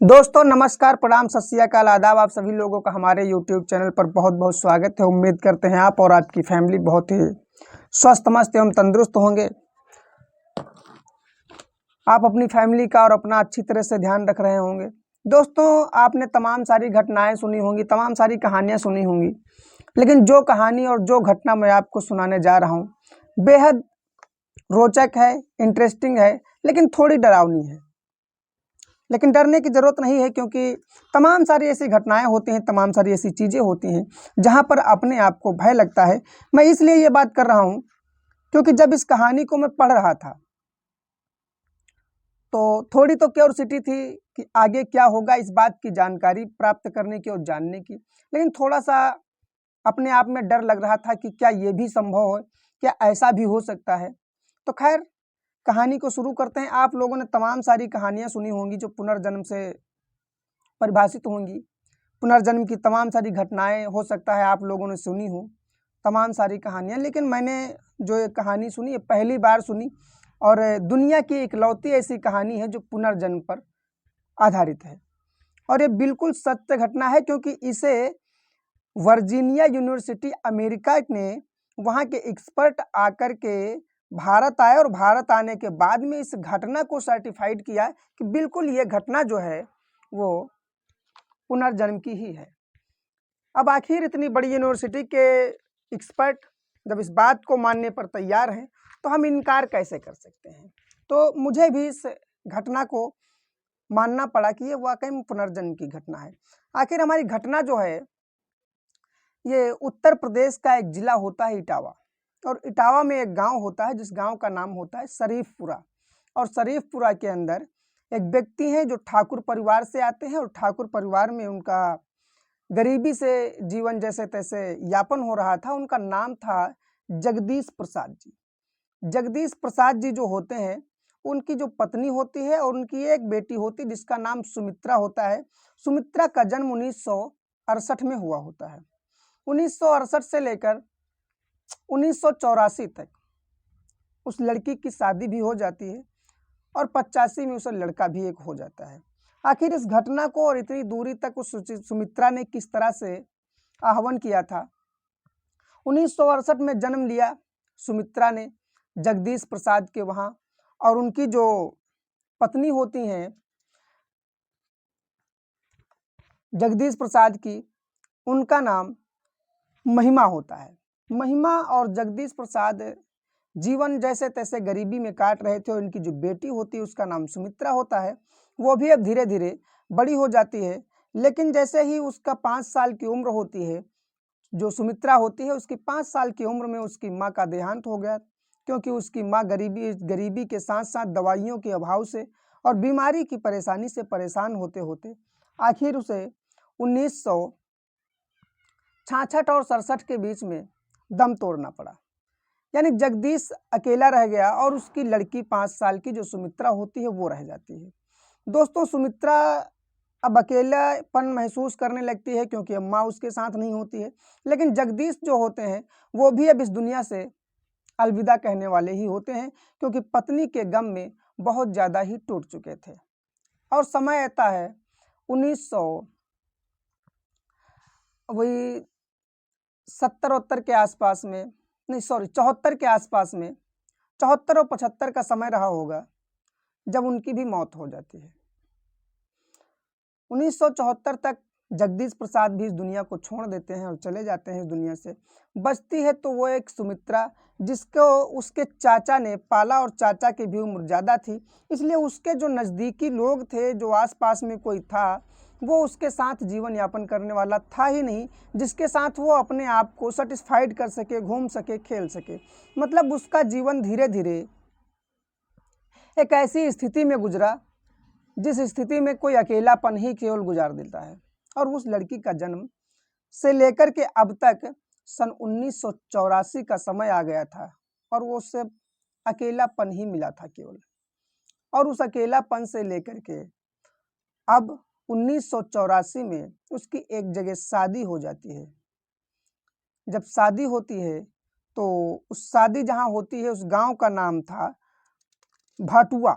दोस्तों नमस्कार, प्रणाम, सत श्री अकाल, आदाब। आप सभी लोगों का हमारे YouTube चैनल पर बहुत बहुत स्वागत है। उम्मीद करते हैं आप और आपकी फैमिली बहुत ही स्वस्थ, मस्त एवं तंदुरुस्त होंगे। आप अपनी फैमिली का और अपना अच्छी तरह से ध्यान रख रहे होंगे। दोस्तों, आपने तमाम सारी घटनाएं सुनी होंगी, तमाम सारी कहानियां सुनी होंगी, लेकिन जो कहानी और जो घटना मैं आपको सुनाने जा रहा हूँ बेहद रोचक है, इंटरेस्टिंग है, लेकिन थोड़ी डरावनी है। लेकिन डरने की ज़रूरत नहीं है, क्योंकि तमाम सारी ऐसी घटनाएं होती हैं, तमाम सारी ऐसी चीज़ें होती हैं जहां पर अपने आप को भय लगता है। मैं इसलिए ये बात कर रहा हूं क्योंकि जब इस कहानी को मैं पढ़ रहा था तो थोड़ी तो क्यूरियोसिटी थी कि आगे क्या होगा, इस बात की जानकारी प्राप्त करने की और जानने की। लेकिन थोड़ा सा अपने आप में डर लग रहा था कि क्या ये भी संभव है, क्या ऐसा भी हो सकता है। तो खैर, कहानी को शुरू करते हैं। आप लोगों ने तमाम सारी कहानियां सुनी होंगी जो पुनर्जन्म से परिभाषित होंगी। पुनर्जन्म की तमाम सारी घटनाएं हो सकता है आप लोगों ने सुनी हो, तमाम सारी कहानियां। लेकिन मैंने जो ये कहानी सुनी, ये पहली बार सुनी, और दुनिया की इकलौती ऐसी कहानी है जो पुनर्जन्म पर आधारित है। और ये बिल्कुल सत्य घटना है, क्योंकि इसे वर्जीनिया यूनिवर्सिटी अमेरिका ने, वहाँ के एक्सपर्ट आकर के भारत आए और भारत आने के बाद में इस घटना को सर्टिफाइड किया कि बिल्कुल ये घटना जो है वो पुनर्जन्म की ही है। अब आखिर इतनी बड़ी यूनिवर्सिटी के एक्सपर्ट जब इस बात को मानने पर तैयार हैं तो हम इनकार कैसे कर सकते हैं। तो मुझे भी इस घटना को मानना पड़ा कि ये वाकई में पुनर्जन्म की घटना है। आखिर हमारी घटना जो है ये उत्तर प्रदेश का एक जिला होता है इटावा, और इटावा में एक गांव होता है जिस गांव का नाम होता है शरीफपुरा। और शरीफपुरा के अंदर एक व्यक्ति हैं जो ठाकुर परिवार से आते हैं, और ठाकुर परिवार में उनका गरीबी से जीवन जैसे तैसे यापन हो रहा था। उनका नाम था जगदीश प्रसाद जी। जगदीश प्रसाद जी जो होते हैं, उनकी जो पत्नी होती है और उनकी एक बेटी होती है जिसका नाम सुमित्रा होता है। सुमित्रा का जन्म 1968 में हुआ होता है। 1968 से लेकर 1984 तक उस लड़की की शादी भी हो जाती है, और 85 में उस लड़का भी एक हो जाता है। आखिर इस घटना को और इतनी दूरी तक उस सुमित्रा ने किस तरह से आह्वान किया था। 1968 में जन्म लिया सुमित्रा ने जगदीश प्रसाद के वहाँ, और उनकी जो पत्नी होती हैं जगदीश प्रसाद की, उनका नाम महिमा होता है। महिमा और जगदीश प्रसाद जीवन जैसे तैसे गरीबी में काट रहे थे, और उनकी जो बेटी होती है उसका नाम सुमित्रा होता है। वो भी अब धीरे धीरे बड़ी हो जाती है, लेकिन जैसे ही उसका 5 साल की उम्र होती है, जो सुमित्रा होती है उसकी 5 साल की उम्र में उसकी माँ का देहांत हो गया, क्योंकि उसकी माँ गरीबी के साथ साथ दवाइयों के अभाव से और बीमारी की परेशानी से परेशान होते होते आखिर उसे 1966 और 67 के बीच में दम तोड़ना पड़ा। यानी जगदीश अकेला रह गया और उसकी लड़की 5 साल की जो सुमित्रा होती है वो रह जाती है। दोस्तों, सुमित्रा अब अकेलापन महसूस करने लगती है, क्योंकि अब माँ उसके साथ नहीं होती है। लेकिन जगदीश जो होते हैं वो भी अब इस दुनिया से अलविदा कहने वाले ही होते हैं, क्योंकि पत्नी के गम में बहुत ज़्यादा ही टूट चुके थे। और समय आता है 1970 के आसपास में, नहीं सॉरी 74 के आसपास में, 74 और 75 का समय रहा होगा जब उनकी भी मौत हो जाती है। 1974 तक जगदीश प्रसाद भी इस दुनिया को छोड़ देते हैं और चले जाते हैं इस दुनिया से। बचती है तो वो एक सुमित्रा, जिसको उसके चाचा ने पाला, और चाचा की भी उम्र ज़्यादा थी, इसलिए उसके जो नज़दीकी लोग थे, जो आसपास में कोई था, वो उसके साथ जीवन यापन करने वाला था ही नहीं, जिसके साथ वो अपने आप को सेटिस्फाइड कर सके, घूम सके, खेल सके। मतलब उसका जीवन धीरे धीरे एक ऐसी स्थिति में गुजरा जिस स्थिति में कोई अकेलापन ही केवल गुजार देता है। और उस लड़की का जन्म से लेकर के अब तक सन 1984 का समय आ गया था, और वो उससे अकेलापन ही मिला था केवल। और उस अकेलापन से लेकर के अब 1984 में उसकी एक जगह शादी हो जाती है। जब शादी होती है तो उस शादी जहाँ होती है उस गांव का नाम था भाटुआ।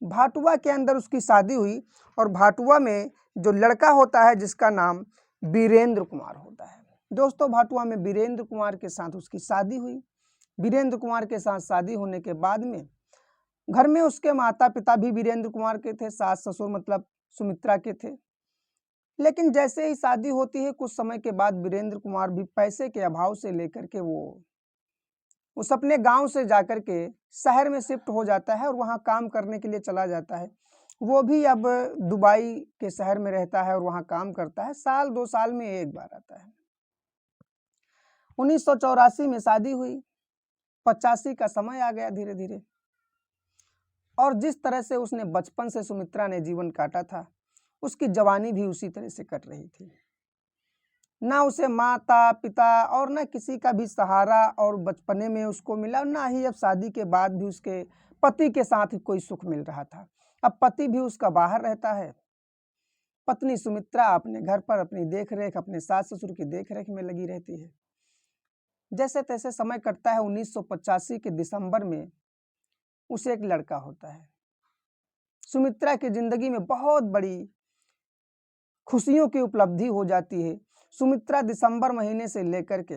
भाटुआ के अंदर उसकी शादी हुई और भाटुआ में जो लड़का होता है जिसका नाम वीरेंद्र कुमार होता है। दोस्तों, भाटुआ में वीरेंद्र कुमार के साथ उसकी शादी हुई। वीरेंद्र कुमार के साथ शादी होने के बाद में घर में उसके माता पिता भी वीरेंद्र कुमार के थे, सास ससुर मतलब सुमित्रा के थे। लेकिन जैसे ही शादी होती है कुछ समय के बाद वीरेंद्र कुमार भी पैसे के अभाव से लेकर के वो उस अपने गांव से जाकर के शहर में शिफ्ट हो जाता है और वहां काम करने के लिए चला जाता है। वो भी अब दुबई के शहर में रहता है और वहां काम करता है। साल 2 साल में एक बार आता है। 1984 में शादी हुई। 85 का समय आ गया धीरे धीरे। और जिस तरह से उसने बचपन से सुमित्रा ने जीवन काटा था, उसकी जवानी भी उसी तरह से कट रही थी। ना उसे माता पिता और ना किसी का भी सहारा और बचपने में उसको मिला, ना ही अब शादी के बाद भी उसके पति के साथ कोई सुख मिल रहा था। अब पति भी उसका बाहर रहता है। पत्नी सुमित्रा अपने घर पर अपनी देखरेख, अपने सास ससुर की देखरेख में लगी रहती है। जैसे तैसे समय कटता है। 1985 के दिसंबर में उसे एक लड़का होता है। सुमित्रा की जिंदगी में बहुत बड़ी खुशियों की उपलब्धि हो जाती है। सुमित्रा दिसंबर महीने से लेकर के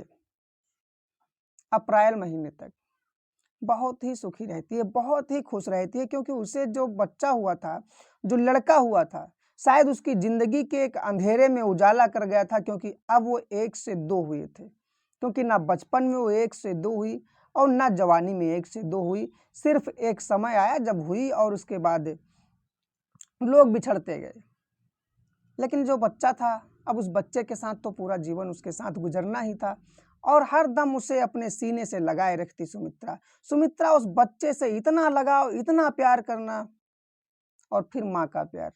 अप्रैल महीने तक बहुत ही सुखी रहती है, बहुत ही खुश रहती है, क्योंकि उसे जो बच्चा हुआ था, जो लड़का हुआ था, शायद उसकी जिंदगी के एक अंधेरे में उजाला कर गया था। क्योंकि अब वो 1 से 2 हुए थे। क्योंकि ना बचपन में वो 1 से 2 हुई और ना जवानी में 1 से 2 हुई। सिर्फ एक समय आया जब हुई और उसके बाद लोग बिछड़ते गए। लेकिन जो बच्चा था, अब उस बच्चे के साथ तो पूरा जीवन उसके साथ गुजरना ही था और हर दम उसे अपने सीने से लगाए रखती सुमित्रा। सुमित्रा उस बच्चे से इतना लगाव, इतना प्यार करना, और फिर माँ का प्यार,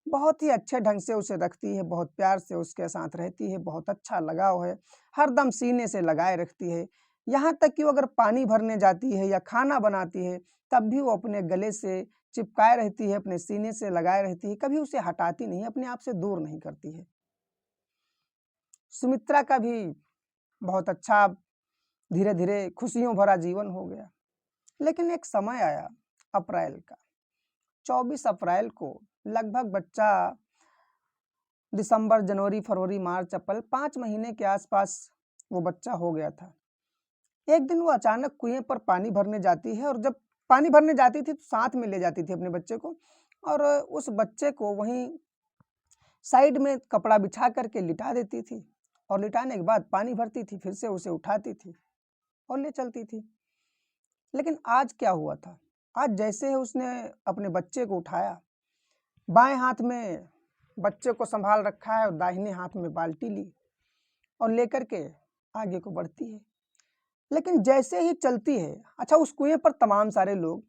बहुत ही अच्छे ढंग से उसे रखती है, बहुत प्यार से उसके साथ रहती है, बहुत अच्छा लगाव है, हर दम सीने से लगाए रखती है। यहाँ तक कि वो अगर पानी भरने जाती है या खाना बनाती है तब भी वो अपने गले से चिपकाए रहती है, अपने सीने से लगाए रहती है, कभी उसे हटाती नहीं, अपने आप से दूर नहीं करती है। सुमित्रा का भी बहुत अच्छा धीरे धीरे खुशियों भरा जीवन हो गया। लेकिन एक समय आया अप्रैल का, 24 अप्रैल को, लगभग बच्चा दिसंबर जनवरी फरवरी मार्च अप्रैल 5 महीने के आसपास वो बच्चा हो गया था। एक दिन वो अचानक कुएं पर पानी भरने जाती है और जब पानी भरने जाती थी तो साथ में ले जाती थी अपने बच्चे को, और उस बच्चे को वहीं साइड में कपड़ा बिछा करके लिटा देती थी और लिटाने के बाद पानी भरती थी, फिर से उसे उठाती थी और ले चलती थी। लेकिन आज क्या हुआ था? आज जैसे ही उसने अपने बच्चे को उठाया, बाएं हाथ में बच्चे को संभाल रखा है और दाहिने हाथ में बाल्टी ली और लेकर के आगे को बढ़ती है। लेकिन जैसे ही चलती है, अच्छा, उस कुएं पर तमाम सारे लोग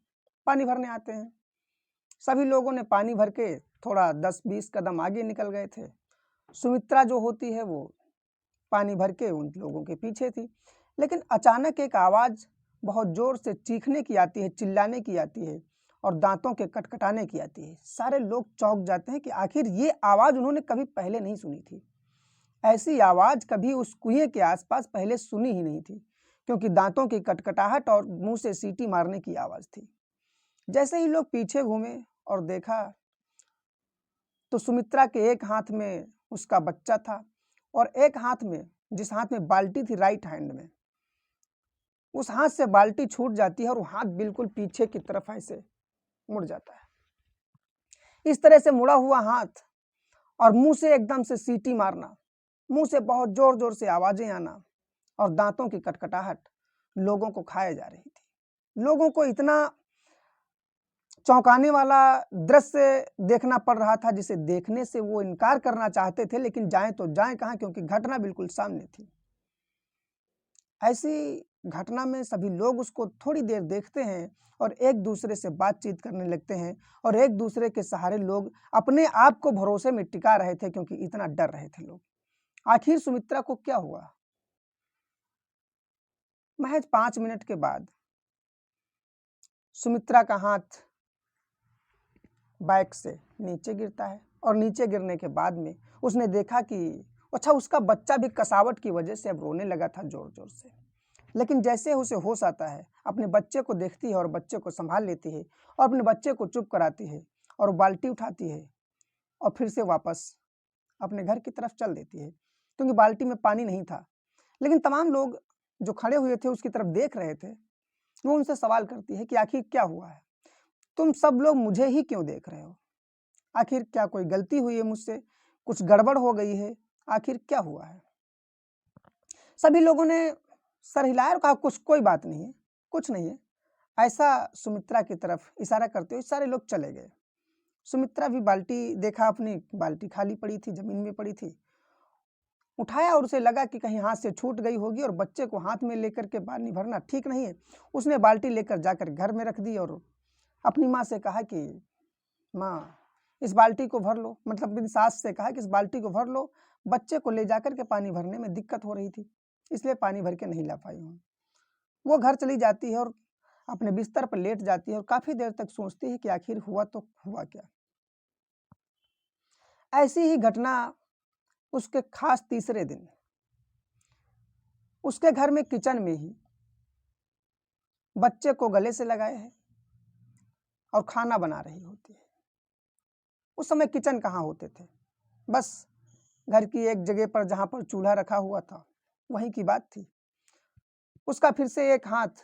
पानी भरने आते हैं। सभी लोगों ने पानी भर के थोड़ा 10-20 कदम आगे निकल गए थे। सुमित्रा जो होती है वो पानी भर के उन लोगों के पीछे थी। लेकिन अचानक एक आवाज़ बहुत जोर से चीखने की आती है, चिल्लाने की आती है और दांतों के कटकटाने की आती है। सारे लोग चौंक जाते हैं कि आखिर ये आवाज़ उन्होंने कभी पहले नहीं सुनी थी। ऐसी आवाज़ कभी उस कुएं के आसपास पहले सुनी ही नहीं थी, क्योंकि दांतों की कटकटाहट और मुंह से सीटी मारने की आवाज़ थी। जैसे ही लोग पीछे घूमे और देखा तो सुमित्रा के एक हाथ में उसका बच्चा था और एक हाथ में, जिस हाथ में बाल्टी थी, राइट हैंड में, उस हाथ से बाल्टी छूट जाती है और वो हाथ बिल्कुल पीछे की तरफ ऐसे मुड़ जाता है। इस तरह से मुड़ा हुआ हाथ और मुंह से एकदम से सीटी मारना, मुंह से बहुत जोर जोर से आवाजें आना और दांतों की कटकटाहट लोगों को खाए जा रही थी। लोगों को इतना चौंकाने वाला दृश्य देखना पड़ रहा था जिसे देखने से वो इनकार करना चाहते थे, लेकिन जाएं तो जाएं कहां, क्योंकि घटना बिल्कुल सामने थी। ऐसी घटना में सभी लोग उसको थोड़ी देर देखते हैं और एक दूसरे से बातचीत करने लगते हैं और एक दूसरे के सहारे लोग अपने आप को भरोसे में टिका रहे थे, क्योंकि इतना डर रहे थे लोग। आखिर सुमित्रा को क्या हुआ? महज 5 मिनट के बाद सुमित्रा का हाथ बाइक से नीचे गिरता है और नीचे गिरने के बाद में उसने देखा कि अच्छा, उसका बच्चा भी कसावट की वजह से अब रोने लगा था जोर जोर से। लेकिन जैसे उसे होश आता है, अपने बच्चे को देखती है और बच्चे को संभाल लेती है और अपने बच्चे को चुप कराती है और बाल्टी उठाती है और फिर से वापस अपने घर की तरफ चल देती है, क्योंकि बाल्टी में पानी नहीं था। लेकिन तमाम लोग जो खड़े हुए थे उसकी तरफ देख रहे थे, वो उनसे सवाल करती है कि आखिर क्या हुआ है, तुम सब लोग मुझे ही क्यों देख रहे हो, आखिर क्या कोई गलती हुई है मुझसे, कुछ गड़बड़ हो गई है, आखिर क्या हुआ है। सभी लोगों ने सर हिलाया और कहा कुछ कोई बात नहीं है, कुछ नहीं है। ऐसा सुमित्रा की तरफ इशारा करते हुए सारे लोग चले गए। सुमित्रा भी बाल्टी देखा, अपनी बाल्टी खाली पड़ी थी, जमीन में पड़ी थी, उठाया और उसे लगा कि कहीं हाथ से छूट गई होगी और बच्चे को हाथ में लेकर के पानी भरना ठीक नहीं है। उसने बाल्टी लेकर जाकर घर में रख दी और अपनी माँ से कहा कि माँ इस बाल्टी को भर लो, मतलब अपनी सास से कहा कि इस बाल्टी को भर लो, बच्चे को ले जाकर के पानी भरने में दिक्कत हो रही थी, इसलिए पानी भर के नहीं ला पाई हूँ। वो घर चली जाती है और अपने बिस्तर पर लेट जाती है और काफ़ी देर तक सोचती है कि आखिर हुआ तो हुआ क्या। ऐसी ही घटना उसके खास तीसरे दिन उसके घर में किचन में ही बच्चे को गले से लगाए है और खाना बना रही होती है। उस समय किचन कहाँ होते थे, बस घर की एक जगह पर जहाँ पर चूल्हा रखा हुआ था वहीं की बात थी। उसका फिर से एक हाथ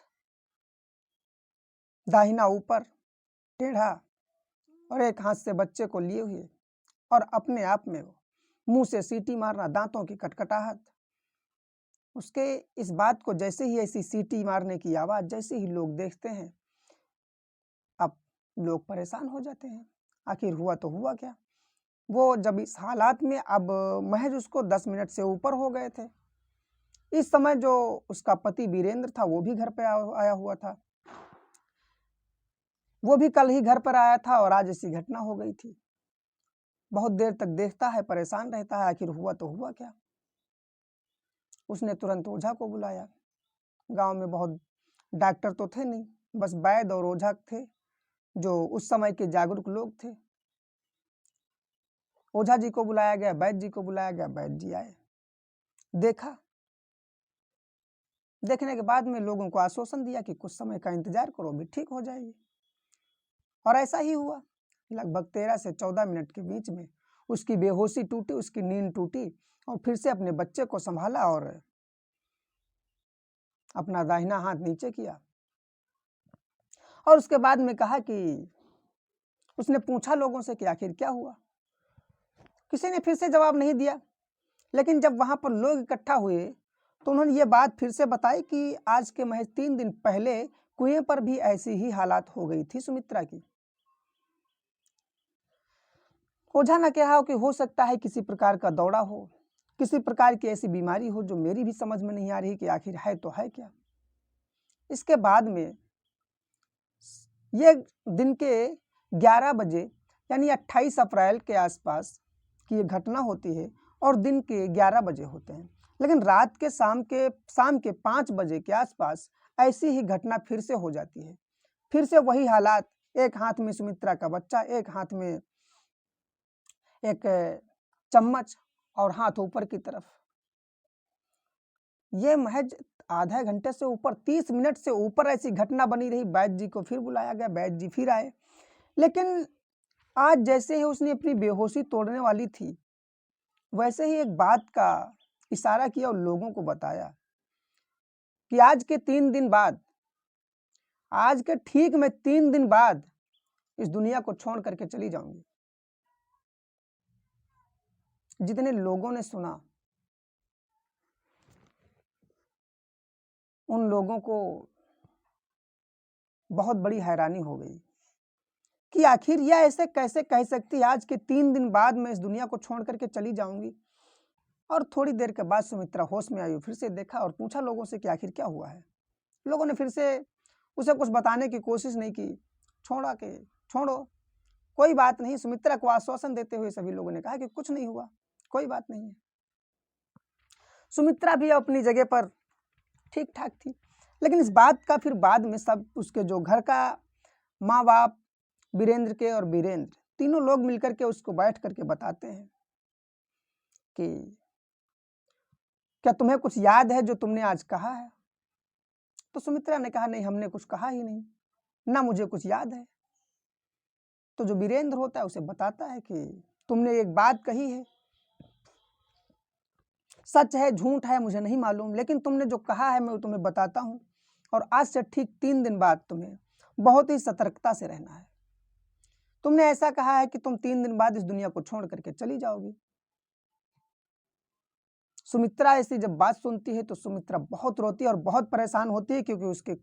दाहिना ऊपर टेढ़ा और एक हाथ से बच्चे को लिए हुए और अपने आप में वो मुंह से सीटी मारना, दांतों की कटकटाहट। उसके इस बात को जैसे ही ऐसी सीटी मारने की आवाज़ जैसे ही लोग देखते हैं, अब लोग परेशान हो जाते हैं, आखिर हुआ तो हुआ क्या। वो जब इस हालात में, अब महज उसको 10 मिनट से ऊपर हो गए थे। इस समय जो उसका पति वीरेंद्र था वो भी घर पे आया हुआ था, वो भी कल ही घर पर आया था और आज ऐसी घटना हो गई थी। बहुत देर तक देखता है, परेशान रहता है, आखिर हुआ तो हुआ क्या। उसने तुरंत ओझा को बुलाया। गांव में बहुत डॉक्टर तो थे नहीं, बस वैद्य और ओझा थे जो उस समय के जागरूक लोग थे। ओझा जी को बुलाया गया, वैद्य जी को बुलाया गया, वैद्य जी आए, देखा। देखने के बाद में लोगों को आश्वासन दिया कि कुछ समय का इंतजार करो, भी ठीक हो जाएगी। और ऐसा ही हुआ। लगभग 13 से 14 मिनट के बीच में उसकी बेहोशी टूटी, उसकी नींद टूटी और फिर से अपने बच्चे को संभाला और अपना दाहिना हाथ नीचे किया और उसके बाद में कहा कि उसने पूछा लोगों से कि आखिर क्या हुआ। किसी ने फिर से जवाब नहीं दिया, लेकिन जब वहां पर लोग इकट्ठा हुए तो उन्होंने ये बात फिर से बताई कि आज के महज 3 दिन पहले कुएं पर भी ऐसी ही हालात हो गई थी सुमित्रा की। ओझा ने कहा कि हो सकता है किसी प्रकार का दौरा हो, किसी प्रकार की ऐसी बीमारी हो जो मेरी भी समझ में नहीं आ रही कि आखिर है तो है क्या। इसके बाद में ये दिन के 11 बजे यानी 28 अप्रैल के आसपास की ये घटना होती है और दिन के 11 बजे होते हैं। लेकिन रात के शाम के 5 बजे के आसपास ऐसी ही घटना फिर से हो जाती है। फिर से वही हालात, एक हाथ में सुमित्रा का बच्चा, एक हाथ में एक चम्मच और हाथ ऊपर की तरफ। ये महज आधा घंटे से ऊपर, 30 मिनट से ऊपर ऐसी घटना बनी रही। वैद्य जी को फिर बुलाया गया, वैद्य जी फिर आए, लेकिन आज जैसे ही उसने अपनी बेहोशी तोड़ने वाली थी वैसे ही एक बात का इशारा किया और लोगों को बताया कि आज के 3 दिन बाद, आज के ठीक मैं 3 दिन बाद इस दुनिया को छोड़ करके चली जाऊंगी। जितने लोगों ने सुना उन लोगों को बहुत बड़ी हैरानी हो गई कि आखिर यह ऐसे कैसे कह सकती है, आज के 3 दिन बाद मैं इस दुनिया को छोड़ करके चली जाऊंगी। और थोड़ी देर के बाद सुमित्रा होश में आई, फिर से देखा और पूछा लोगों से कि आखिर क्या हुआ है। लोगों ने फिर से उसे कुछ बताने की कोशिश नहीं की, छोड़ो कोई बात नहीं। सुमित्रा को आश्वासन देते हुए सभी लोगों ने कहा कि कुछ नहीं हुआ, कोई बात नहीं है। सुमित्रा भी अपनी जगह पर ठीक ठाक थी, लेकिन इस बात का फिर बाद में सब उसके जो घर का माँ बाप, वीरेंद्र के और वीरेंद्र, तीनों लोग मिलकर के उसको बैठ करके बताते हैं कि क्या तुम्हें कुछ याद है जो तुमने आज कहा है। तो सुमित्रा ने कहा, नहीं, हमने कुछ कहा ही नहीं, ना मुझे कुछ याद है। तो जो वीरेंद्र होता है उसे बताता है कि तुमने एक बात कही है, सच है झूठ है मुझे नहीं मालूम, लेकिन तुमने जो कहा है मैं तुम्हें बताता हूँ, और आज से ठीक 3 दिन बाद तुम्हें बहुत ही सतर्कता से रहना है। तुमने ऐसा कहा है कि तुम 3 दिन बाद इस दुनिया को छोड़ करके चली जाओगी। सुमित्रा ऐसी जब बात सुनती है तो सुमित्रा बहुत रोती है और बहुत परेशान होती है, क्योंकि उसके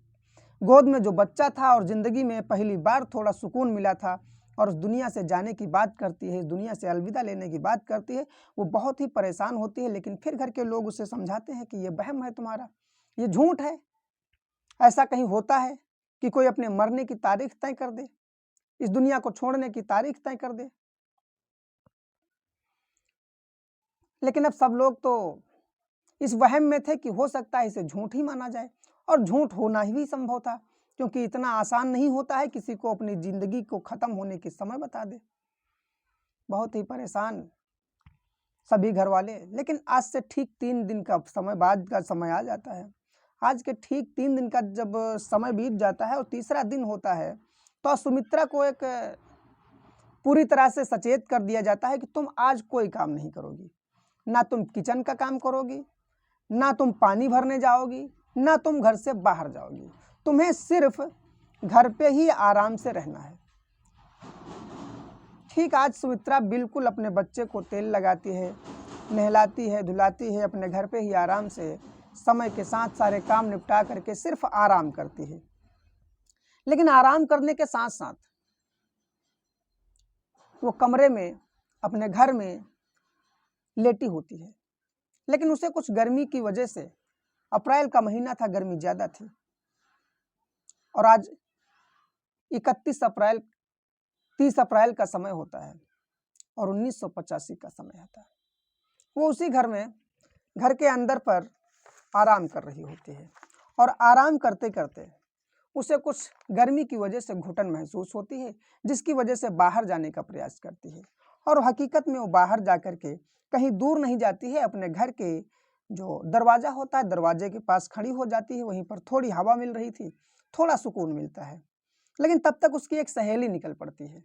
गोद में जो बच्चा था और जिंदगी में पहली बार थोड़ा सुकून मिला था, और उस दुनिया से जाने की बात करती है, इस दुनिया से अलविदा लेने की बात करती है, वो बहुत ही परेशान होती है। लेकिन फिर घर के लोग उसे समझाते हैं कि ये वहम है तुम्हारा, ये झूठ है, ऐसा कहीं होता है कि कोई अपने मरने की तारीख तय कर दे, इस दुनिया को छोड़ने की तारीख तय कर दे। लेकिन अब सब लोग तो इस वहम में थे कि हो सकता है इसे झूठ ही माना जाए, और झूठ होना ही संभव था, क्योंकि इतना आसान नहीं होता है किसी को अपनी जिंदगी को खत्म होने की समय बता दे। बहुत ही परेशान सभी घर वाले। लेकिन आज से ठीक 3 दिन का समय बाद का समय आ जाता है। आज के ठीक 3 दिन का जब समय बीत जाता है और तीसरा दिन होता है, तो सुमित्रा को एक पूरी तरह से सचेत कर दिया जाता है कि तुम आज कोई काम नहीं करोगी, ना तुम किचन का काम करोगी, ना तुम पानी भरने जाओगी, ना तुम घर से बाहर जाओगी, तुम्हें सिर्फ घर पे ही आराम से रहना है। ठीक आज सुमित्रा बिल्कुल अपने बच्चे को तेल लगाती है, नहलाती है, धुलाती है, अपने घर पे ही आराम से समय के साथ सारे काम निपटा करके सिर्फ आराम करती है। लेकिन आराम करने के साथ साथ वो कमरे में अपने घर में लेटी होती है। लेकिन उसे कुछ गर्मी की वजह से, अप्रैल का महीना था, गर्मी ज़्यादा थी, और आज 31 अप्रैल 30 अप्रैल का समय होता है और 1985 का समय आता है। वो उसी घर में, घर के अंदर पर आराम कर रही होती है, और आराम करते करते उसे कुछ गर्मी की वजह से घुटन महसूस होती है, जिसकी वजह से बाहर जाने का प्रयास करती है। और हकीकत में वो बाहर जा कर के कहीं दूर नहीं जाती है, अपने घर के जो दरवाज़ा होता है दरवाजे के पास खड़ी हो जाती है। वहीं पर थोड़ी हवा मिल रही थी, थोड़ा सुकून मिलता है। लेकिन तब तक उसकी एक सहेली निकल पड़ती है,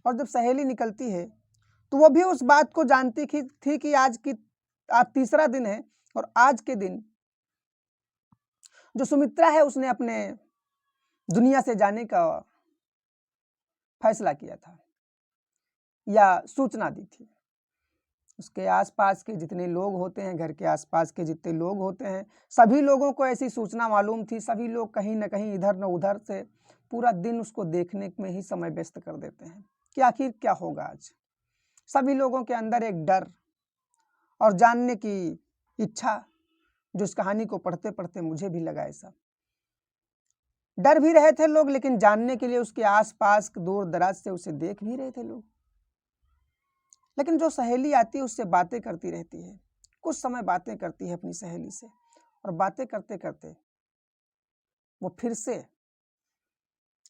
और जब सहेली निकलती है तो वो भी उस बात को जानती थी कि आज तीसरा दिन है, और आज के दिन जो सुमित्रा है उसने अपने दुनिया से जाने का फैसला किया था या सूचना दी थी। उसके आसपास के जितने लोग होते हैं, घर के आसपास के जितने लोग होते हैं, सभी लोगों को ऐसी सूचना मालूम थी। सभी लोग कहीं न कहीं इधर न उधर से पूरा दिन उसको देखने में ही समय व्यस्त कर देते हैं कि आखिर क्या होगा आज। सभी लोगों के अंदर एक डर और जानने की इच्छा, जो इस कहानी को पढ़ते पढ़ते मुझे भी लगा ऐसा। डर भी रहे थे लोग, लेकिन जानने के लिए उसके आसपास दूर दराज से उसे देख भी रहे थे लोग। लेकिन जो सहेली आती है उससे बातें करती रहती है, कुछ समय बातें करती है अपनी सहेली से, और बातें करते करते वो फिर से,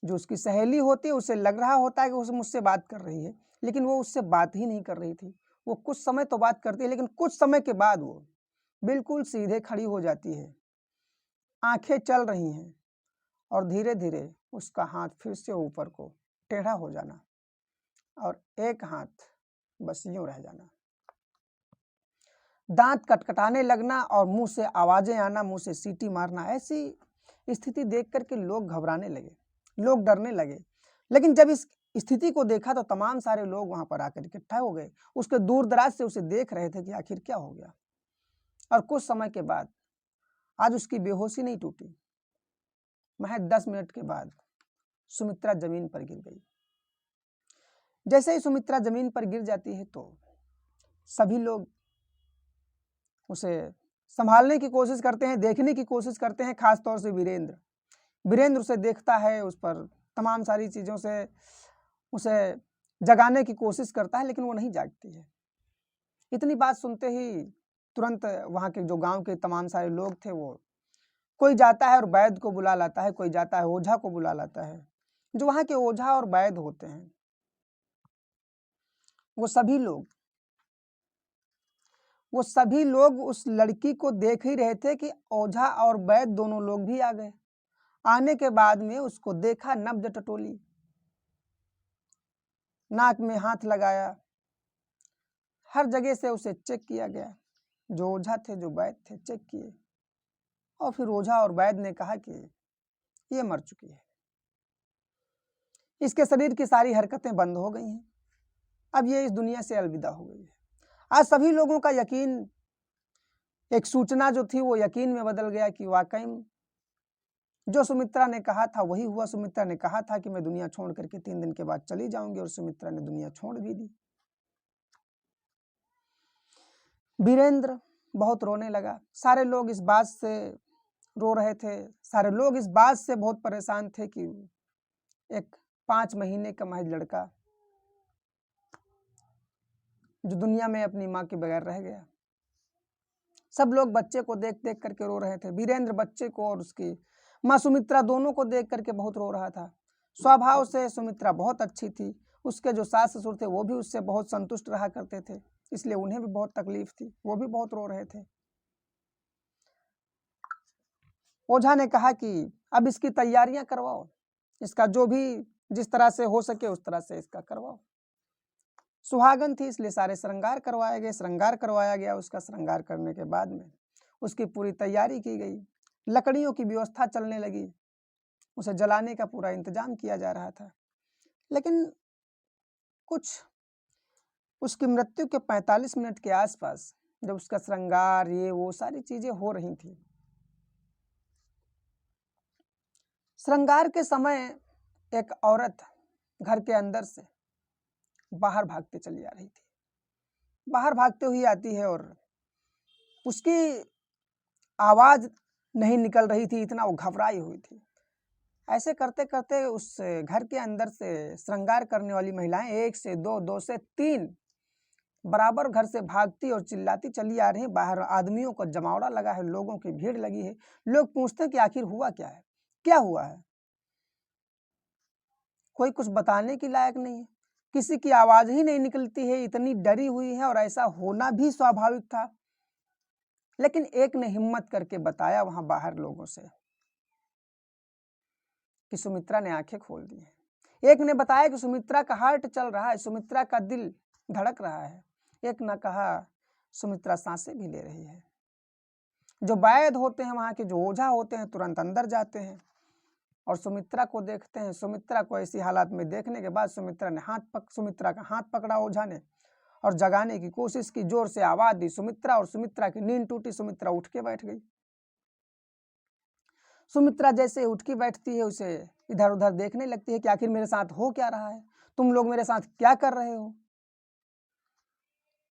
जो उसकी सहेली होती है उसे लग रहा होता है कि उसे मुझसे बात कर रही है, लेकिन वो उससे बात ही नहीं कर रही थी। वो कुछ समय तो बात करती है, लेकिन कुछ समय के बाद वो बिल्कुल सीधे खड़ी हो जाती है, आंखें चल रही हैं, और धीरे धीरे उसका हाथ फिर से ऊपर को टेढ़ा हो जाना, और एक हाथ बस यूं रह जाना, दांत कटकटाने लगना और मुंह से आवाजें आना, मुंह से सीटी मारना। ऐसी स्थिति देख करके लोग घबराने लगे, लोग डरने लगे। लेकिन जब इस स्थिति को देखा तो तमाम सारे लोग वहां पर आकर इकट्ठा हो गए, उसके दूर दराज से उसे देख रहे थे कि आखिर क्या हो गया। और कुछ समय के बाद आज उसकी बेहोशी नहीं टूटी, महज 10 मिनट के बाद सुमित्रा जमीन पर गिर गई। जैसे ही सुमित्रा जमीन पर गिर जाती है तो सभी लोग उसे संभालने की कोशिश करते हैं, देखने की कोशिश करते हैं, खास तौर से वीरेंद्र उसे देखता है, उस पर तमाम सारी चीज़ों से उसे जगाने की कोशिश करता है, लेकिन वो नहीं जागती है। इतनी बात सुनते ही तुरंत वहाँ के जो गांव के तमाम सारे लोग थे, वो कोई जाता है और वैद्य को बुला लाता है, कोई जाता है ओझा को बुला लाता है। जो वहाँ के ओझा और वैद्य होते हैं, वो सभी लोग वो सभी लोग उस लड़की को देख ही रहे थे कि ओझा और वैद्य दोनों लोग भी आ गए। आने के बाद में उसको देखा, नब्ज टटोली, नाक में हाथ लगाया, हर जगह से उसे चेक किया गया। जो ओझा थे, जो वैद्य थे, चेक किए और फिर ओझा और वैद्य ने कहा कि ये मर चुकी है, इसके शरीर की सारी हरकतें बंद हो गई हैं, अब ये इस दुनिया से अलविदा हो गई है। आज सभी लोगों का यकीन, एक सूचना जो थी वो यकीन में बदल गया कि वाकई जो सुमित्रा ने कहा था वही हुआ। सुमित्रा ने कहा था कि मैं दुनिया छोड़ करके 3 दिन के बाद चली जाऊंगी और सुमित्रा ने दुनिया छोड़ भी दी। वीरेंद्र बहुत रोने लगा। सारे लोग इस बात से रो रहे थे, सारे लोग इस बात से बहुत परेशान थे कि एक 5 महीने का महज लड़का जो दुनिया में अपनी माँ के बगैर रह गया। सब लोग बच्चे को देख देख करके रो रहे थे। वीरेंद्र बच्चे को और उसकी माँ सुमित्रा दोनों को देख करके बहुत रो रहा था। स्वभाव से सुमित्रा बहुत अच्छी थी, उसके जो सास ससुर थे वो भी उससे बहुत संतुष्ट रहा करते थे, इसलिए उन्हें भी बहुत तकलीफ थी, वो भी बहुत रो रहे थे। ओझा ने कहा कि अब इसकी तैयारियां करवाओ, इसका जो भी जिस तरह से हो सके उस तरह से इसका करवाओ। सुहागन थी इसलिए सारे श्रृंगार करवाए गए, श्रृंगार करवाया गया। उसका श्रृंगार करने के बाद में उसकी पूरी तैयारी की गई, लकड़ियों की व्यवस्था चलने लगी, उसे जलाने का पूरा इंतजाम किया जा रहा था। लेकिन कुछ उसकी मृत्यु के 45 मिनट के आसपास जब उसका श्रृंगार ये वो सारी चीजें हो रही थी, श्रृंगार के समय एक औरत घर के अंदर से बाहर भागते चली आ रही थी। बाहर भागते हुई आती है और उसकी आवाज नहीं निकल रही थी, इतना वो घबराई हुई थी। ऐसे करते करते उस घर के अंदर से श्रृंगार करने वाली महिलाएं 1 से 2, 2 से 3 बराबर घर से भागती और चिल्लाती चली आ रही हैं। बाहर आदमियों का जमावड़ा लगा है, लोगों की भीड़ लगी है। लोग पूछते हैं कि आखिर हुआ क्या है, क्या हुआ है। कोई कुछ बताने की लायक नहीं है, किसी की आवाज ही नहीं निकलती है, इतनी डरी हुई है। और ऐसा होना भी स्वाभाविक था। लेकिन एक ने हिम्मत करके बताया वहां बाहर लोगों से कि सुमित्रा ने आंखें खोल दी है। एक ने बताया कि सुमित्रा का हार्ट चल रहा है, सुमित्रा का दिल धड़क रहा है। एक ने कहा सुमित्रा सांसें भी ले रही है। जो वैद्य होते हैं, वहां के जो ओझा होते हैं, तुरंत अंदर जाते हैं और सुमित्रा को देखते हैं। सुमित्रा को ऐसी हालात में देखने के बाद सुमित्रा का हाथ पकड़ा ओझा ने और जगाने की कोशिश की, जोर से आवाज दी सुमित्रा, और सुमित्रा की नींद टूटी। सुमित्रा उठ के बैठ गई। सुमित्रा जैसे उठ के बैठती है, उसे इधर उधर देखने लगती है कि आखिर मेरे साथ हो क्या रहा है, तुम लोग मेरे साथ क्या कर रहे हो।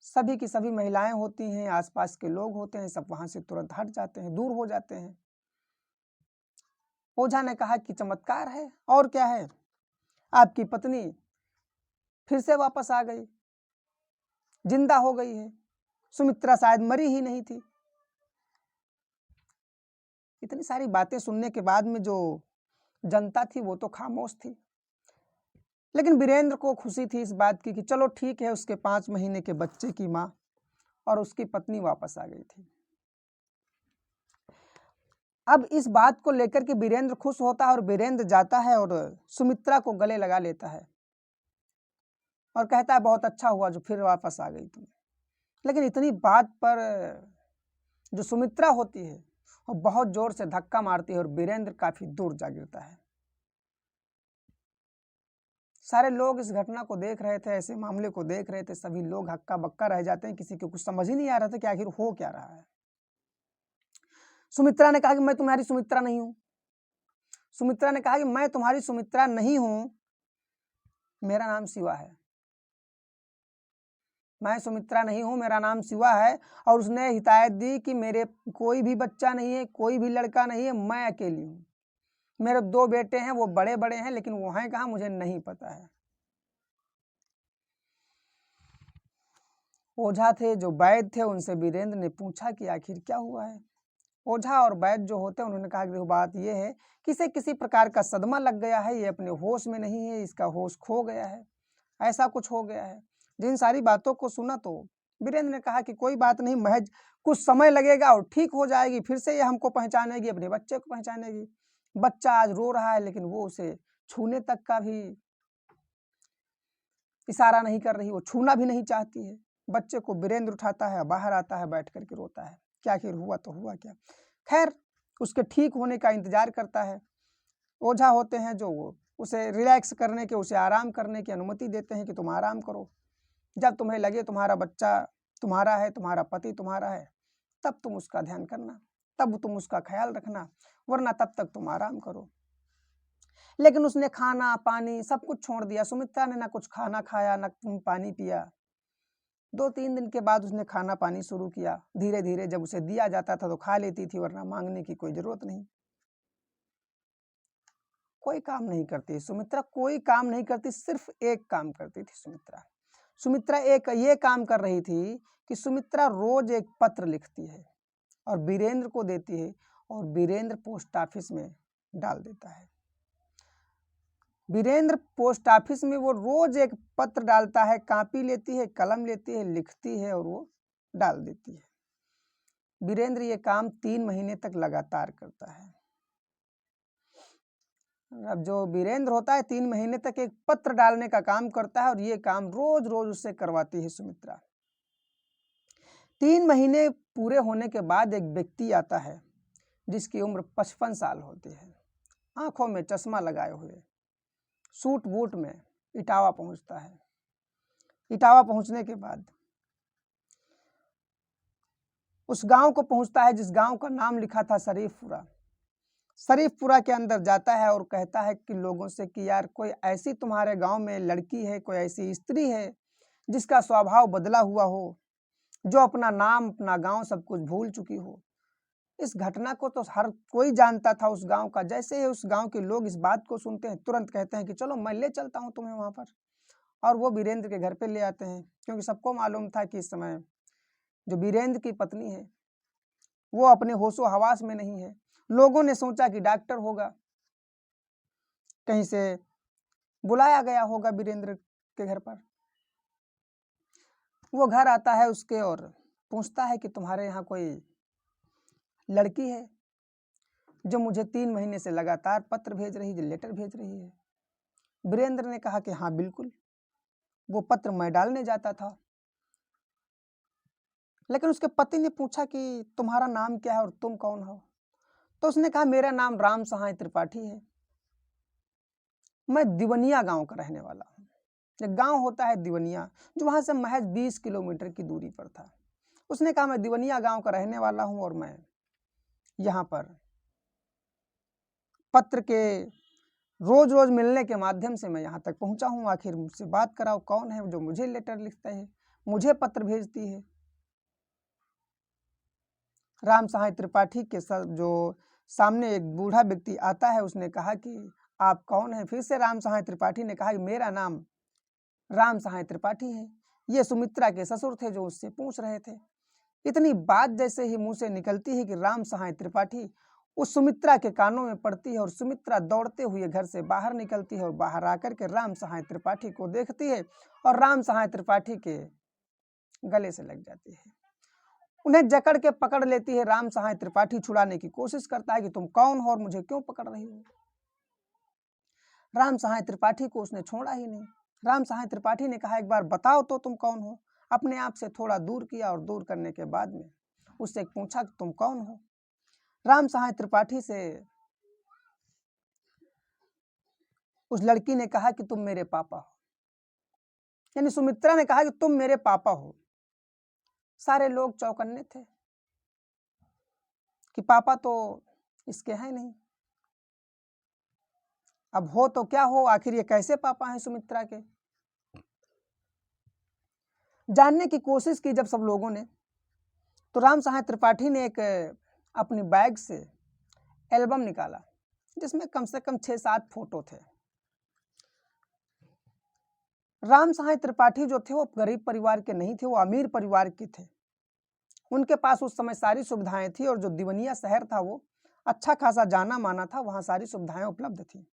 सभी की सभी महिलाएं होती हैं, आसपास के लोग होते हैं, सब वहां से तुरंत हट जाते हैं, दूर हो जाते हैं। ओझा ने कहा कि चमत्कार है, और क्या है, आपकी पत्नी फिर से वापस आ गई, जिंदा हो गई है। सुमित्रा शायद मरी ही नहीं थी। इतनी सारी बातें सुनने के बाद में जो जनता थी वो तो खामोश थी। लेकिन वीरेंद्र को खुशी थी इस बात की कि चलो ठीक है, उसके 5 महीने के बच्चे की माँ और उसकी पत्नी वापस आ गई थी। अब इस बात को लेकर के वीरेंद्र खुश होता है और वीरेंद्र जाता है और सुमित्रा को गले लगा लेता है और कहता है बहुत अच्छा हुआ जो फिर वापस आ गई तुम। लेकिन इतनी बात पर जो सुमित्रा होती है वो बहुत जोर से धक्का मारती है और वीरेंद्र काफी दूर जा गिरता है। सारे लोग इस घटना को देख रहे थे, ऐसे मामले को देख रहे थे। सभी लोग हक्का बक्का रह जाते हैं, किसी को कुछ समझ ही नहीं आ रहा था कि आखिर हो क्या रहा है। सुमित्रा ने कहा कि मैं तुम्हारी सुमित्रा नहीं हूं। सुमित्रा ने कहा कि मैं तुम्हारी सुमित्रा नहीं हूं, मेरा नाम शिवा है। मैं सुमित्रा नहीं हूं, मेरा नाम शिवा है। और उसने हिदायत दी कि मेरे कोई भी बच्चा नहीं है, कोई भी लड़का नहीं है, मैं अकेली हूं। मेरे 2 बेटे हैं, वो बड़े बड़े हैं, लेकिन वो हैं कहाँ मुझे नहीं पता है। ओझा थे, जो वैद्य थे, उनसे वीरेंद्र ने पूछा कि आखिर क्या हुआ है। ओझा और वैद्य जो होते हैं उन्होंने कहा कि बात यह है कि इसे किसी प्रकार का सदमा लग गया है, ये अपने होश में नहीं है, इसका होश खो गया है, ऐसा कुछ हो गया है। जिन सारी बातों को सुना तो वीरेंद्र ने कहा कि कोई बात नहीं, महज कुछ समय लगेगा और ठीक हो जाएगी, फिर से ये हमको पहचानेगी, अपने बच्चे को पहचानेगी। बच्चा आज रो रहा है लेकिन वो उसे छूने तक का भी इशारा नहीं कर रही, वो छूना भी नहीं चाहती है। बच्चे को वीरेंद्र उठाता है, बाहर आता है, बैठ करके रोता है, क्या आखिर हुआ तो हुआ क्या। खैर उसके ठीक होने का इंतजार करता है। ओझा होते हैं जो उसे रिलैक्स करने के, उसे आराम करने की अनुमति देते हैं कि तुम आराम करो, जब तुम्हें लगे तुम्हारा बच्चा तुम्हारा है, तुम्हारा पति तुम्हारा है, तब तुम उसका ध्यान करना, तब तुम उसका ख्याल रखना, वरना तब तक तुम आराम करो। लेकिन उसने खाना पानी सब कुछ छोड़ दिया। सुमित्रा ने ना कुछ खाना खाया, ना पानी पिया। 2-3 दिन के बाद उसने खाना पानी शुरू किया। धीरे धीरे जब उसे दिया जाता था तो खा लेती थी, वरना मांगने की कोई जरूरत नहीं। कोई काम नहीं करती सुमित्रा, कोई काम नहीं करती, सिर्फ एक काम करती थी सुमित्रा। सुमित्रा एक ये काम कर रही थी कि सुमित्रा रोज एक पत्र लिखती है और वीरेंद्र को देती है, और वीरेंद्र पोस्ट ऑफिस में डाल देता है। वीरेंद्र पोस्ट ऑफिस में वो रोज एक पत्र डालता है, कापी लेती है, कलम लेती है, लिखती है और वो डाल देती है। वीरेंद्र ये काम 3 महीने तक लगातार करता है। अब जो वीरेंद्र होता है 3 महीने तक एक पत्र डालने का काम करता है, और ये काम रोज रोज उससे करवाती है सुमित्रा। 3 महीने पूरे होने के बाद एक व्यक्ति आता है जिसकी उम्र 55 साल होती है, आंखों में चश्मा लगाए हुए, सूट बूट में इटावा पहुंचता है। इटावा पहुंचने के बाद उस गांव को पहुंचता है जिस गांव का नाम लिखा था शरीफपुरा। शरीफपुरा के अंदर जाता है और कहता है कि लोगों से कि यार कोई ऐसी तुम्हारे गांव में लड़की है, कोई ऐसी स्त्री है जिसका स्वभाव बदला हुआ हो, जो अपना नाम अपना गांव सब कुछ भूल चुकी हो। इस घटना को तो हर कोई जानता था उस गांव का। जैसे ही उस गांव के लोग इस बात को सुनते हैं, तुरंत कहते हैं कि चलो मैं ले चलता हूं तुम्हें वहां पर, और वो वीरेंद्र के घर पे ले आते हैं। क्योंकि सबको मालूम था कि इस समय जो वीरेंद्र की पत्नी है वो अपने होशो हवास में नहीं है। लोगों ने सोचा कि डॉक्टर होगा, कहीं से बुलाया गया होगा वीरेंद्र के घर पर। वो घर आता है उसके और पूछता है कि तुम्हारे यहाँ कोई लड़की है जो मुझे 3 महीने से लगातार पत्र भेज रही है, लेटर भेज रही है। वीरेंद्र ने कहा कि हाँ बिल्कुल, वो पत्र मैं डालने जाता था। लेकिन उसके पति ने पूछा कि तुम्हारा नाम क्या है और तुम कौन हो? तो उसने कहा मेरा नाम राम सहाय त्रिपाठी है, मैं दिवनिया गांव का रहने वाला हूँ। एक गांव होता है दिवनिया, जो वहां से महज 20 किलोमीटर की दूरी पर था। उसने कहा मैं दिवनिया गांव का रहने वाला हूँ और मैं यहाँ पर पत्र के रोज रोज मिलने के माध्यम से मैं यहाँ तक पहुँचा हूँ। आखिर मुझसे बात कराओ, कौन है जो मुझे लेटर लिखता है, मुझे पत्र भेजती है? राम सहाय त्रिपाठी के जो सामने एक बूढ़ा व्यक्ति आता है, उसने कहा कि आप कौन हैं? फिर से राम सहाय त्रिपाठी ने कहा कि मेरा नाम राम सहाय त्रिपाठी है। ये सुमित्रा के ससुर थे जो उससे पूछ रहे थे। इतनी बात जैसे ही मुंह से निकलती है कि राम सहाय त्रिपाठी, उस सुमित्रा के कानों में पड़ती है और सुमित्रा दौड़ते हुए घर से बाहर निकलती है और बाहर आकर के राम सहाय त्रिपाठी को देखती है और राम सहाय त्रिपाठी के गले से लग जाती है। उन्हें जकड़ के पकड़ लेती है। राम सहाय त्रिपाठी छुड़ाने की कोशिश करता है कि तुम कौन हो और मुझे क्यों पकड़ रही हो? राम सहाय त्रिपाठी को उसने छोड़ा ही नहीं। राम सहाय त्रिपाठी ने कहा एक बार बताओ तो तुम कौन हो। अपने आप से थोड़ा दूर किया और दूर करने के बाद में उससे पूछा कि तुम कौन हो। राम सहाय त्रिपाठी से उस लड़की ने कहा कि तुम मेरे पापा हो, यानी सुमित्रा ने कहा कि तुम मेरे पापा हो। सारे लोग चौकन्ने थे कि पापा तो इसके हैं नहीं, अब हो तो क्या हो, आखिर ये कैसे पापा हैं सुमित्रा के। जानने की कोशिश की जब सब लोगों ने, तो राम सहाय त्रिपाठी ने एक अपनी बैग से एल्बम निकाला जिसमें कम से कम 6-7 फोटो थे। राम सहाय त्रिपाठी जो थे वो गरीब परिवार के नहीं थे, वो अमीर परिवार के थे। उनके पास उस समय सारी सुविधाएं थी और जो दिवनिया शहर था वो अच्छा खासा जाना माना था, वहां सारी सुविधाएं उपलब्ध थी।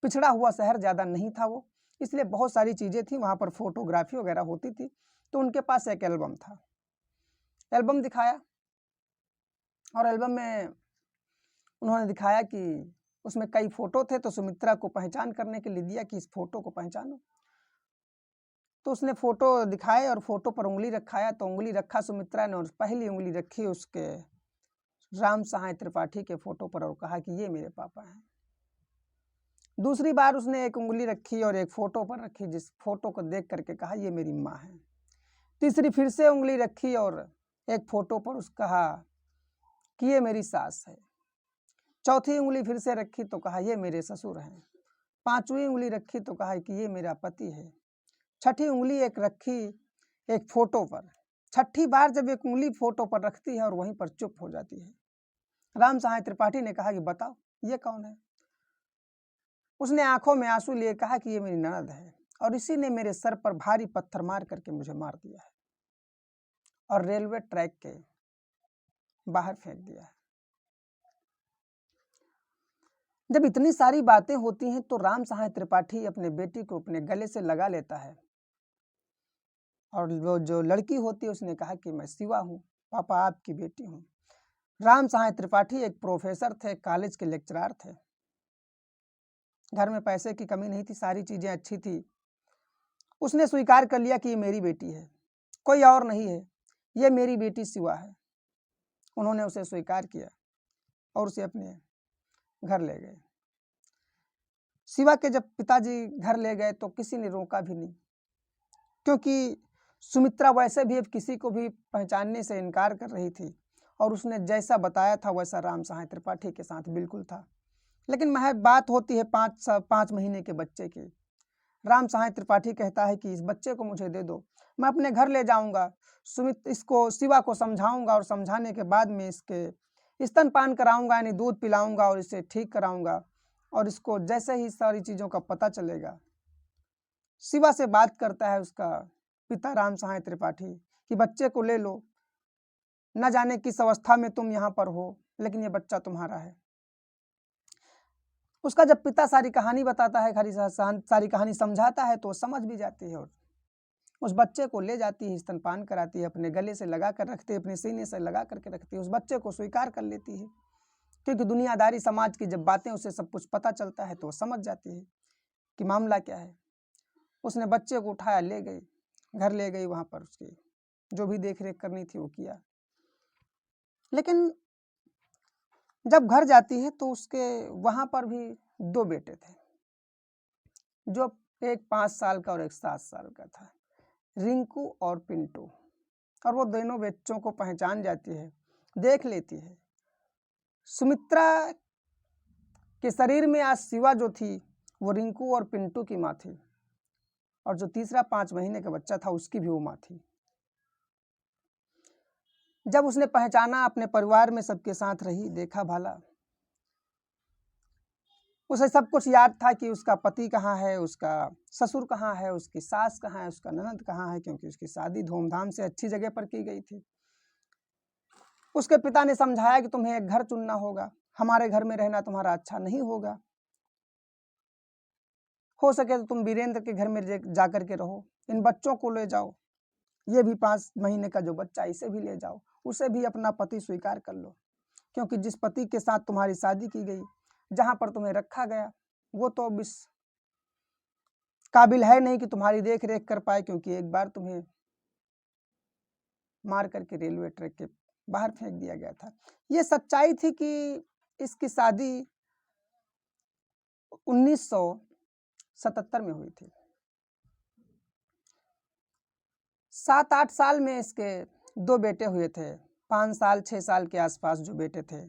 पिछड़ा हुआ शहर ज्यादा नहीं था वो, इसलिए बहुत सारी चीज़ें थी वहाँ पर, फोटोग्राफी वगैरह होती थी। तो उनके पास एक एल्बम था, एल्बम दिखाया और एल्बम में उन्होंने दिखाया कि उसमें कई फ़ोटो थे, तो सुमित्रा को पहचान करने के लिए दिया कि इस फ़ोटो को पहचानो। तो उसने फ़ोटो दिखाए और फ़ोटो पर उंगली रखाया, तो उंगली रखा सुमित्रा ने और पहली उंगली रखी उसके राम सहाय त्रिपाठी के फ़ोटो पर और कहा कि ये मेरे पापा हैं। दूसरी बार उसने एक उंगली रखी और एक फ़ोटो पर रखी, जिस फ़ोटो को देख करके कहा ये मेरी माँ है। तीसरी फिर से उंगली रखी और एक फ़ोटो पर उस कहा कि ये मेरी सास है। चौथी उंगली फिर से रखी तो कहा ये मेरे ससुर हैं। पांचवी उंगली रखी तो कहा कि ये मेरा पति है। छठी उंगली एक रखी एक फोटो पर। छठी बार जब एक उंगली फोटो पर रखती है और वहीं पर चुप हो जाती है। राम सहाय त्रिपाठी ने कहा कि बताओ ये कौन है। उसने आंखों में आंसू लिए कहा कि ये मेरी ननद है और इसी ने मेरे सर पर भारी पत्थर मार करके मुझे मार दिया है और रेलवे ट्रैक के बाहर फेंक दिया है। जब इतनी सारी बातें होती हैं तो राम सहाय त्रिपाठी अपने बेटी को अपने गले से लगा लेता है और वो जो लड़की होती है उसने कहा कि मैं शिवा हूँ, पापा आपकी बेटी हूँ। राम सहाय त्रिपाठी एक प्रोफेसर थे, कॉलेज के लेक्चरर थे। घर में पैसे की कमी नहीं थी, सारी चीज़ें अच्छी थी। उसने स्वीकार कर लिया कि ये मेरी बेटी है, कोई और नहीं है, ये मेरी बेटी शिवा है। उन्होंने उसे स्वीकार किया और उसे अपने घर ले गए। शिवा के जब पिताजी घर ले गए तो किसी ने रोका भी नहीं, क्योंकि सुमित्रा वैसे भी अब किसी को भी पहचानने से इनकार कर रही थी और उसने जैसा बताया था वैसा राम सहाय त्रिपाठी के साथ बिल्कुल था। लेकिन बात होती है 5 महीने के बच्चे की। राम सहाय त्रिपाठी कहता है कि इस बच्चे को मुझे दे दो, मैं अपने घर ले जाऊंगा, इसको शिवा को समझाऊंगा और समझाने के बाद में इसके स्तनपान कराऊंगा, यानी दूध पिलाऊंगा और इसे ठीक कराऊंगा और इसको जैसे ही सारी चीज़ों का पता चलेगा। शिवा से बात करता है उसका पिता राम सहाय त्रिपाठी कि बच्चे को ले लो, न जाने किस अवस्था में तुम यहाँ पर हो, लेकिन ये बच्चा तुम्हारा है। उसका जब पिता सारी कहानी बताता है, सारी कहानी समझाता है, तो वो समझ भी जाती है और उस बच्चे को ले जाती है, स्तनपान कराती है, अपने गले से लगा कर रखती है, अपने सीने से लगा करके रखती है। उस बच्चे को स्वीकार कर लेती है, क्योंकि दुनियादारी समाज की जब बातें उसे सब कुछ पता चलता है तो वो समझ जाती है कि मामला क्या है। उसने बच्चे को उठाया, ले गई, घर ले गई, वहाँ पर उसकी जो भी देख रेख करनी थी वो किया। लेकिन जब घर जाती है तो उसके वहाँ पर भी 2 बेटे थे, जो एक 5 साल का और एक 7 साल का था, रिंकू और पिंटू। और वो दोनों बच्चों को पहचान जाती है, देख लेती है। सुमित्रा के शरीर में आज शिवा जो थी वो रिंकू और पिंटू की माँ थी और जो तीसरा 5 महीने का बच्चा था उसकी भी वो माँ थी। जब उसने पहचाना, अपने परिवार में सबके साथ रही, देखा भाला, उसे सब कुछ याद था कि उसका पति कहाँ है, उसका ससुर कहाँ है, उसकी सास कहाँ है, उसका ननद कहाँ है, क्योंकि उसकी शादी धूमधाम से अच्छी जगह पर की गई थी। उसके पिता ने समझाया कि तुम्हें एक घर चुनना होगा, हमारे घर में रहना तुम्हारा अच्छा नहीं होगा, हो सके तो तुम वीरेंद्र के घर में जाकर के रहो, इन बच्चों को ले जाओ, ये भी 5 महीने का जो बच्चा इसे भी ले जाओ, उसे भी अपना पति स्वीकार कर लो, क्योंकि जिस पति के साथ तुम्हारी शादी की गई, जहां पर तुम्हें रखा गया, वो तो अब इस काबिल है नहीं कि तुम्हारी देख रेख कर पाए, क्योंकि एक बार तुम्हें मार करके रेलवे ट्रैक के बाहर फेंक दिया गया था। ये सच्चाई थी कि इसकी शादी 1977 में हुई थी। 7-8 साल में इसके 2 बेटे हुए थे, 5 साल 6 साल के आसपास जो बेटे थे,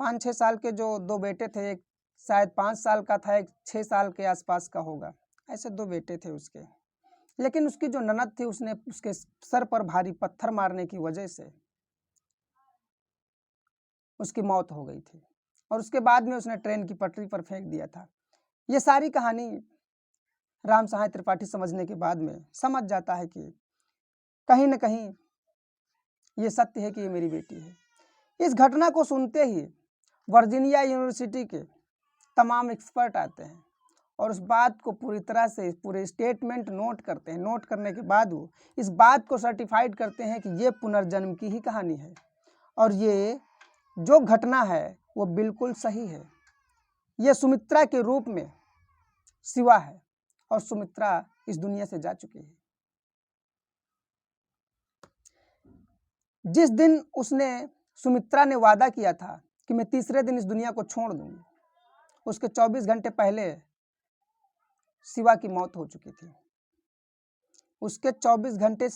5-6 साल के जो 2 बेटे थे, एक शायद 5 साल का था, एक 6 साल के आसपास का होगा, ऐसे 2 बेटे थे उसके। लेकिन उसकी जो ननद थी उसने उसके सर पर भारी पत्थर मारने की वजह से उसकी मौत हो गई थी और उसके बाद में उसने ट्रेन की पटरी पर फेंक दिया था। ये सारी कहानी राम सहाय त्रिपाठी समझने के बाद में समझ जाता है कि कहीं न कहीं ये सत्य है कि ये मेरी बेटी है। इस घटना को सुनते ही वर्जीनिया यूनिवर्सिटी के तमाम एक्सपर्ट आते हैं और उस बात को पूरी तरह से पूरे स्टेटमेंट नोट करते हैं। नोट करने के बाद वो इस बात को सर्टिफाइड करते हैं कि ये पुनर्जन्म की ही कहानी है और ये जो घटना है वो बिल्कुल सही है। ये सुमित्रा के रूप में शिवा है और सुमित्रा इस दुनिया से जा चुकी है। जिस दिन सुमित्रा ने वादा किया था कि मैं तीसरे दिन इस दुनिया को छोड़ दूंगी, उसके 24 घंटे पहले शिवा की मौत हो चुकी थी। उसके 24 घंटे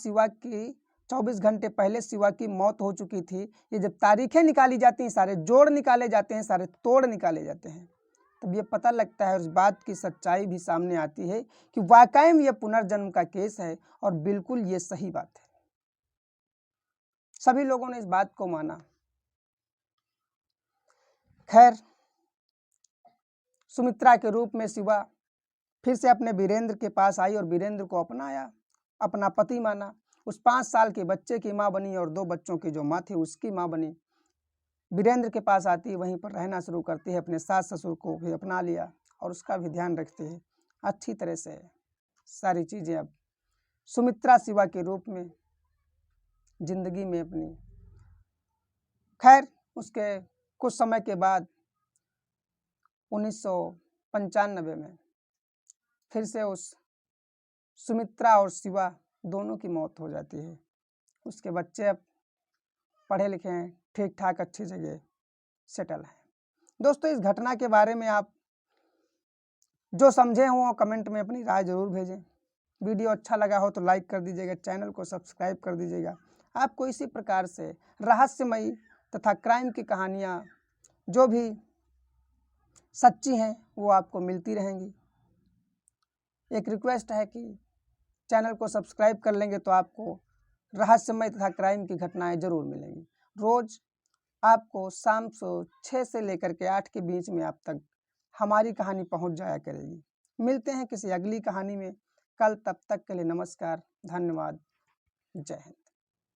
पहले शिवा की मौत हो चुकी थी। ये जब तारीखें निकाली जाती हैं, सारे जोड़ निकाले जाते हैं, सारे तोड़ निकाले जाते हैं, तब ये पता लगता है, उस बात की सच्चाई भी सामने आती है कि वाकई में ये पुनर्जन्म का केस है और बिल्कुल ये सही बात है। सभी लोगों ने इस बात को माना। खैर, सुमित्रा के रूप में शिवा फिर से अपने वीरेंद्र के पास आई और वीरेंद्र को अपनाया, अपना पति माना। उस 5 साल के बच्चे की माँ बनी और 2 बच्चों की जो माँ थी उसकी माँ बनी। वीरेंद्र के पास आती है, वहीं पर रहना शुरू करती है, अपने सास ससुर को भी अपना लिया और उसका भी ध्यान रखते हैं। अच्छी तरह से सारी चीज़ें अब सुमित्रा शिवा के रूप में जिंदगी में अपनी। खैर, उसके कुछ समय के बाद 1995 में फिर से उस सुमित्रा और शिवा दोनों की मौत हो जाती है। उसके बच्चे अब पढ़े लिखे हैं, ठीक ठाक अच्छी जगह सेटल हैं। दोस्तों, इस घटना के बारे में आप जो समझे हों कमेंट में अपनी राय जरूर भेजें। वीडियो अच्छा लगा हो तो लाइक कर दीजिएगा, चैनल को सब्सक्राइब कर दीजिएगा। आपको इसी प्रकार से रहस्यमयी तथा क्राइम की कहानियाँ जो भी सच्ची हैं वो आपको मिलती रहेंगी। एक रिक्वेस्ट है कि चैनल को सब्सक्राइब कर लेंगे तो आपको रहस्यमय तथा क्राइम की घटनाएं जरूर मिलेंगी। रोज़ आपको शाम 6 से लेकर के 8 के बीच में आप तक हमारी कहानी पहुंच जाया करेगी। मिलते हैं किसी अगली कहानी में कल, तब तक के लिए नमस्कार, धन्यवाद, जय हिंद।